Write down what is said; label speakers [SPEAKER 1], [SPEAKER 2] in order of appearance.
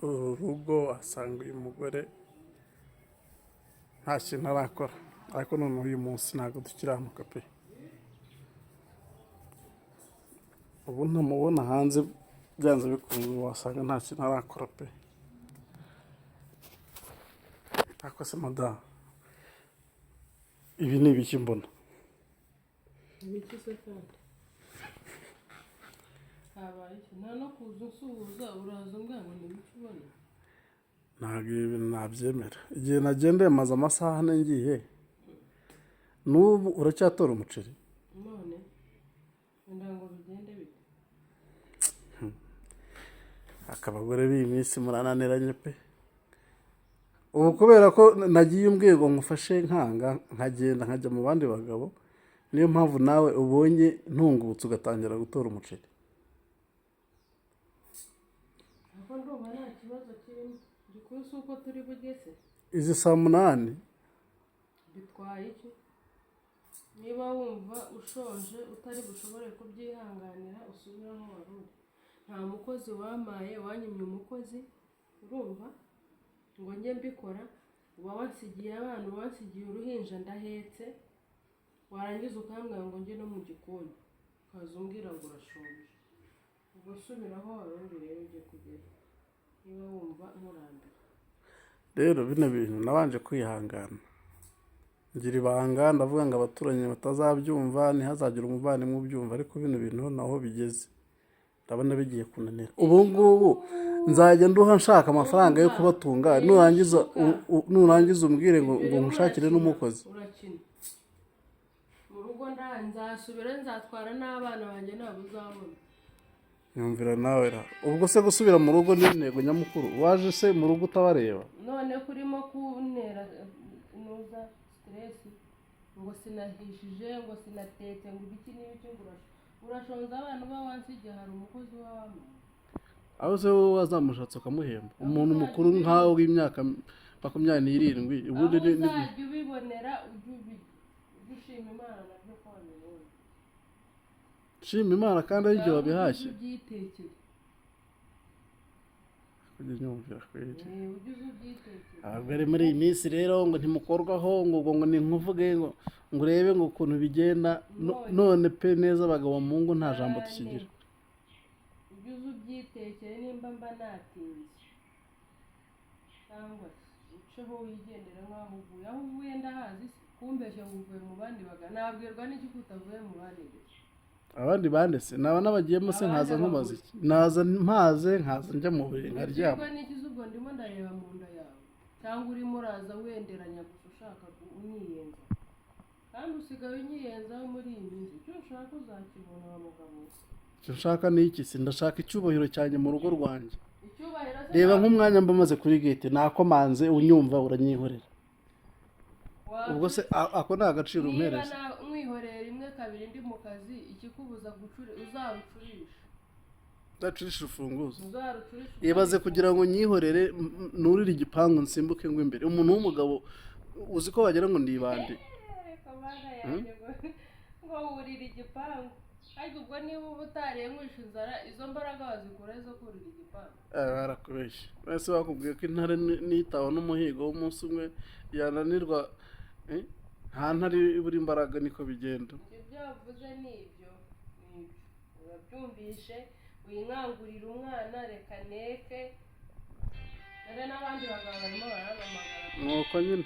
[SPEAKER 1] urugo asanga uyu mugore nta kintu arakora, ariko noneho uyu munsi ntabwo dukiranuka pe. ubu ntamubona hanze byanze bikunze wasanga nta kintu arakora pe. ariko se madamu, ibi ni ibiki mbona?
[SPEAKER 2] ibiki se kandi habaye iki? nta no kuza usuhuza uraza umbwira ngo ni ibiki ubona?
[SPEAKER 1] ntabwo ibi bintu nabyemera. igihe nagendeye maze amasaha ane ngiye, n'ubu uracyatora umuceri?
[SPEAKER 2] none wenda ngo bigende bite?
[SPEAKER 1] akabagore b'iyi minsi murananiranye pe. ubu kubera ko nagiye umbwiye ngo ngufashe nkanga nkagenda nkajya mu bandi bagabo, niyo mpamvu nawe ubonye ntungutse ugatangira gutora umuceri.
[SPEAKER 2] ariko ndumva nta kibazo kirimo. gikuru si uko turi bugeze
[SPEAKER 1] izi saa munani
[SPEAKER 2] bitwaye iki? niba wumva ushonje utari bushobore kubyihanganira usubire aho wari uri. nta mukozi wamaye wanyimye umukozi, urumva ngo njye mbikora. uba wansigiye abana, uba wansigiye uruhinja ndahetse, warangiza ukambwira ngo njye no mu gikoni ukaza umbwira ngo urashonje. ubwo subira aho wari uri rero ujye kugera, niba wumva nkurambiwe.
[SPEAKER 1] rero bino bintu nabanje kwihangana, ngira ibanga ndavuga ngo abaturanyi batazabyumva, ntihazagire umuvandimwe ubyumva, ariko bino bintu naho bigeze ndabona bigiye kunanira. ubu ngubu nzajya nduha nshaka amafaranga yo kubatunga, nurangiza umbwire ngo nkushakire n'umukozi.
[SPEAKER 2] urakina mu rugo nzasubira, nzatwara n'abana banjye ntabwo uzabona.
[SPEAKER 1] nyumvira nawe ra. ubwo se gusubira mu rugo ni intego nyamukuru? waje se mu rugo utabareba?
[SPEAKER 2] none kurimo kuntera nuza stress ngo sinahishije ngo sinatetse ngo ibiki n'ibiki ngo urashonza abana uba wansigiye, hari umukozi w'abana.
[SPEAKER 1] aho se wowe wazamushatse ukamuhemba? umuntu mukuru nkawe w'imyaka 27 ubundi
[SPEAKER 2] uzajya ubibonera ujye ushima Imana nabyo ko wabibonye.
[SPEAKER 1] shima Imana kandi ari igihe wabihashye.
[SPEAKER 2] ubyitekere
[SPEAKER 1] kujya nyumvira kweli.
[SPEAKER 2] ujye ubyitekere.
[SPEAKER 1] abagore muri iyi minsi rero ngo ntimukorwaho ngo ntimuvuge ngo urebe ngo ukuntu bigenda. none pe neza abagabo mu ngo nta jambo tukigira.
[SPEAKER 2] ujye ubyitekere. nimba mba natinze cyangwa uceho wigendera nk'aho uvuye. aho uvuye ndahazi, kumbeshya ngo uvuye mu bandi bagabo. nabwirwa n'iki ko utavuye mu bandi gusa?
[SPEAKER 1] abandi bandese naba nabagiyemo se nkaza nkubaza iki? naza mpaze nkaza njya mu buriri nkaryama.
[SPEAKER 2] ubwo n'ikizi ubwo ndimo ndareba mu nda yawe, cyangwa urimo uraza wenderanya gusa ushaka unyiyenza, kandi usigaye unyiyenzaho muri iyi minsi. icyo ushaka uzakibona wa mugabo.
[SPEAKER 1] icyo nshaka ni iki? si ndashaka icyubahiro cyanjye mu rugo rwanjye.
[SPEAKER 2] icyubahiro se
[SPEAKER 1] reba nk'umwanya mba maze kuri gate nakomanze unyumva uranyihorera. ubwo se ako ni agaciro umpereza?
[SPEAKER 2] niba mwihorera rimwe kabiri ndi mu kazi, ikikubuza uzarucurisha.
[SPEAKER 1] udacurisha urufunguzo?
[SPEAKER 2] uzarucurisha.
[SPEAKER 1] ibaze kugira ngo nyihorere nurire igipangu nsimbuke ngo imbere. umuntu w'umugabo uzi ko wagira ngo ndibande.
[SPEAKER 2] ngo wurira igipangu? ariko ubwo niba uba utariye mwishe inzara, izo mbaraga wazikura zo kurira igipangu?
[SPEAKER 1] barakubeshya. wese bakubwiye ko intare nitawe n'umuhigo w'umunsi umwe yananirwa. nta ntare ibura imbaraga, niko bigenda.
[SPEAKER 2] ibyo wavuze ni ibyo urabyumvishe. winkangurira umwana, reka neke. dore n'abandi bagabo barimo barahamagara.
[SPEAKER 1] nuko nyine